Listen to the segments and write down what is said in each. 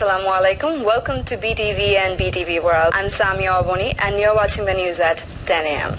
Assalamu alaikum. Welcome to BTV and BTV World. I'm Samia Aboni and you're watching the news at 10 a.m.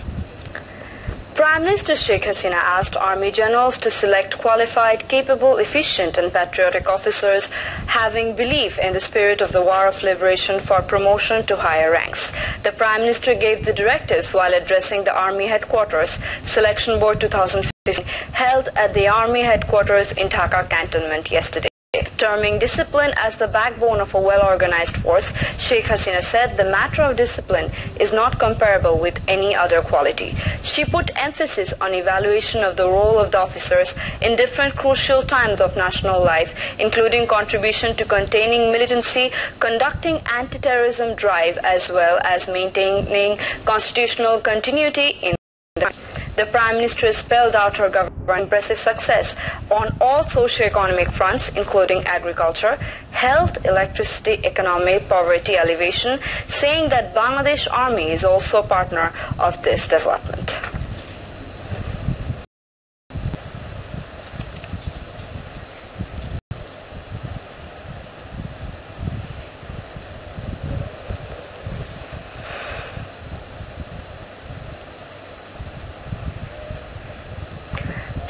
Prime Minister Sheikh Hasina asked Army generals to select qualified, capable, efficient and patriotic officers having belief in the spirit of the War of Liberation for promotion to higher ranks. The Prime Minister gave the directives while addressing the Army Headquarters Selection Board 2015 held at the Army Headquarters in Dhaka Cantonment yesterday. Terming discipline as the backbone of a well-organized force, Sheikh Hasina said the matter of discipline is not comparable with any other quality. She put emphasis on evaluation of the role of the officers in different crucial times of national life, including contribution to containing militancy, conducting anti-terrorism drive, as well as maintaining constitutional continuity in the Prime Minister spelled out her government's impressive success on all socio-economic fronts, including agriculture, health, electricity, economy, poverty alleviation, saying that Bangladesh Army is also a partner of this development.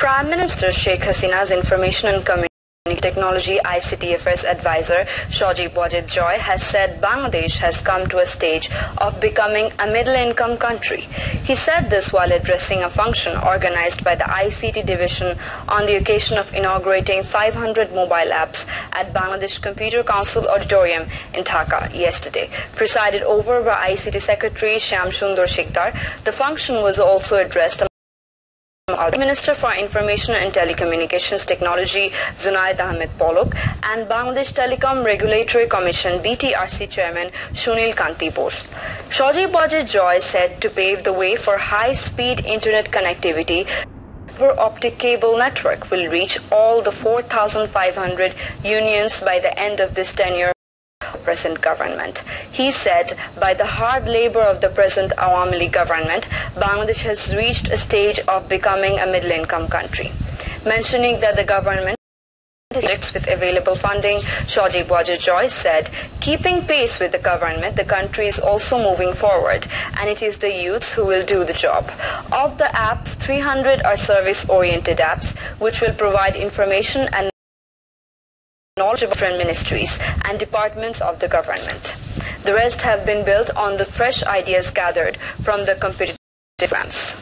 Prime Minister Sheikh Hasina's Information and Communication Technology ICT Affairs Advisor Shoji Bojit Joy has said Bangladesh has come to a stage of becoming a middle-income country. He said this while addressing a function organized by the ICT division on the occasion of inaugurating 500 mobile apps at Bangladesh Computer Council Auditorium in Dhaka yesterday. Presided over by ICT Secretary Shyam Sundar Sikdar, the function was also addressed Minister for Information and Telecommunications Technology Zunaid Ahmed Polok and Bangladesh Telecom Regulatory Commission BTRC Chairman Sunil Kanti Bose. Shoji Bojit Joy said to pave the way for high-speed internet connectivity, fiber optic cable network will reach all the 4,500 unions by the end of this tenure present government. He said, by the hard labor of the present Awami League government, Bangladesh has reached a stage of becoming a middle-income country. Mentioning that the government with available funding, Shoji Bojit Joy said, keeping pace with the government, the country is also moving forward, and it is the youths who will do the job. Of the apps, 300 are service-oriented apps, which will provide information and knowledge of different ministries and departments of the government. The rest have been built on the fresh ideas gathered from the competitive programs.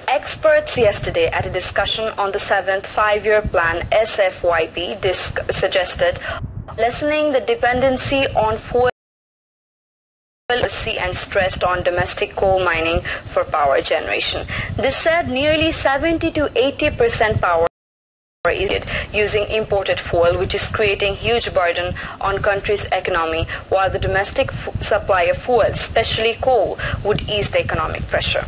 Experts yesterday at a discussion on the 7th Five-Year Plan SFYP suggested lessening the dependency on fuel and stressed on domestic coal mining for power generation. This said nearly 70 to 80% power is using imported fuel, which is creating huge burden on country's economy, while the domestic supply of fuel, especially coal, would ease the economic pressure.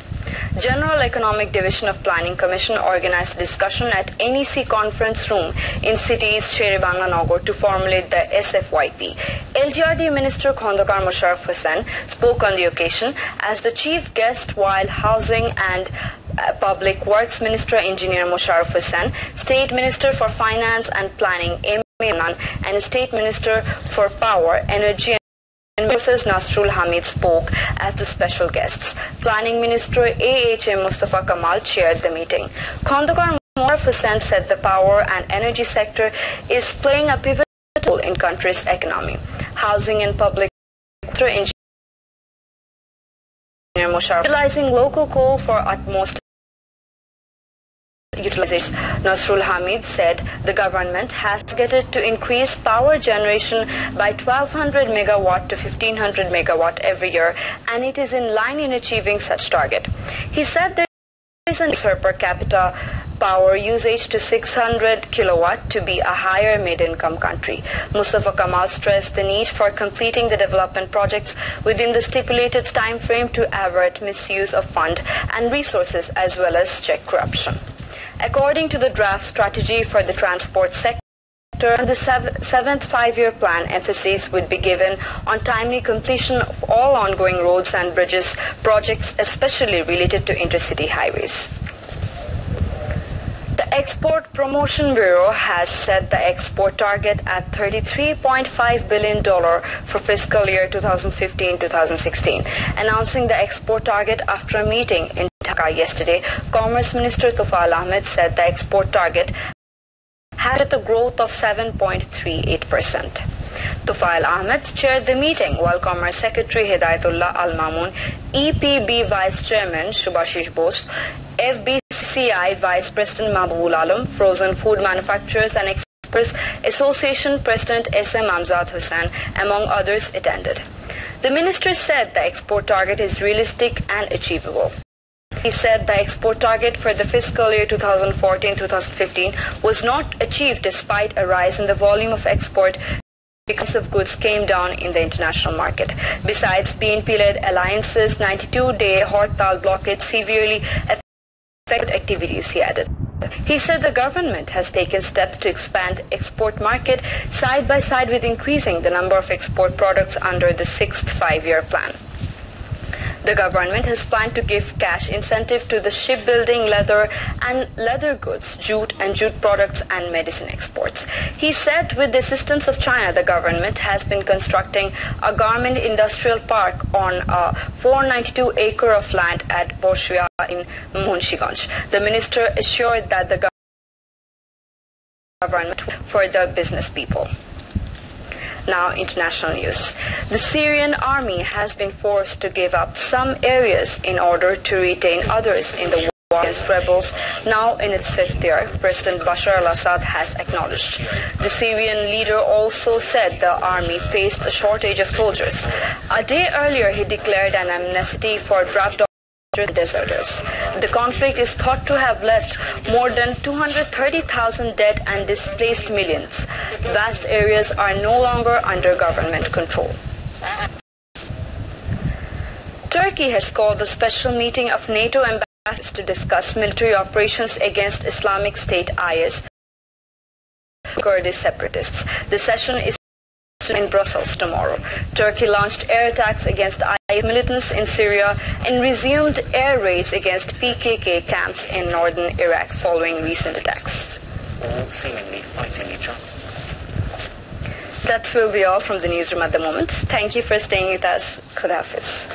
General Economic Division of Planning Commission organized a discussion at NEC Conference Room in city's Sher-e-Bangla Nagar to formulate the SFYP. LGRD Minister Khondokar Musharraf Hussain spoke on the occasion as the chief guest, while Housing and Public Works Minister Engineer Musharraf Hussain, State Minister for Finance and Planning M. Imran, and State Minister for Power, Energy and Resources Nasrul Hamid spoke as the special guests. Planning Minister AHM Mustafa Kamal chaired the meeting. Khondokar Musharraf Hussain said the power and energy sector is playing a pivotal role in country's economy. Housing and Public Sector Engineer Musharraf utilizing local coal for utmost utilization. Nasrul Hamid said the government has targeted to increase power generation by 1200 megawatt to 1500 megawatt every year, and it is in line in achieving such target. He said there is an increase per capita power usage to 600 kilowatt to be a higher mid-income country. Mustafa Kamal stressed the need for completing the development projects within the stipulated time frame to avert misuse of fund and resources as well as check corruption. According to the draft strategy for the transport sector, the 7th Five-Year Plan emphasis would be given on timely completion of all ongoing roads and bridges projects, especially related to intercity highways. The Export Promotion Bureau has set the export target at $33.5 billion for fiscal year 2015-2016, announcing the export target after a meeting in Dhaka yesterday. Commerce Minister Tufail Ahmed said the export target had a growth of 7.38%. Tufail Ahmed chaired the meeting while Commerce Secretary Hidayatullah Al-Mamun, EPB Vice Chairman Shubhashish Bose, FBCCI Vice President Mahbubul Alam, Frozen Food Manufacturers and Exporters Association President SM Amzad Hussain, among others, attended. The minister said the export target is realistic and achievable. He said the export target for the fiscal year 2014-2015 was not achieved despite a rise in the volume of export because of goods came down in the international market. Besides, BNP-led alliance's 92-day Hortal blockade severely affected activities, he added. He said the government has taken steps to expand export market side by side with increasing the number of export products under the 6th five-year plan. The government has planned to give cash incentive to the shipbuilding, leather and leather goods, jute and jute products and medicine exports. He said with the assistance of China, the government has been constructing a garment industrial park on a 492 acre of land at Boshua in Munshiganj. The minister assured that the government for the business people. Now, international news. The Syrian army has been forced to give up some areas in order to retain others in the war against rebels, now in its 5th year, President Bashar al-Assad has acknowledged. The Syrian leader also said the army faced a shortage of soldiers. A day earlier, he declared an amnesty for draft deserters. The conflict is thought to have left more than 230,000 dead and displaced millions. Vast areas are no longer under government control. Turkey has called a special meeting of NATO ambassadors to discuss military operations against Islamic State IS Kurdish separatists. The session is in Brussels tomorrow. Turkey launched air attacks against IS militants in Syria and resumed air raids against PKK camps in northern Iraq following recent attacks. All seemingly fighting each other. That will be all from the newsroom at the moment. Thank you for staying with us. Khuda Hafiz.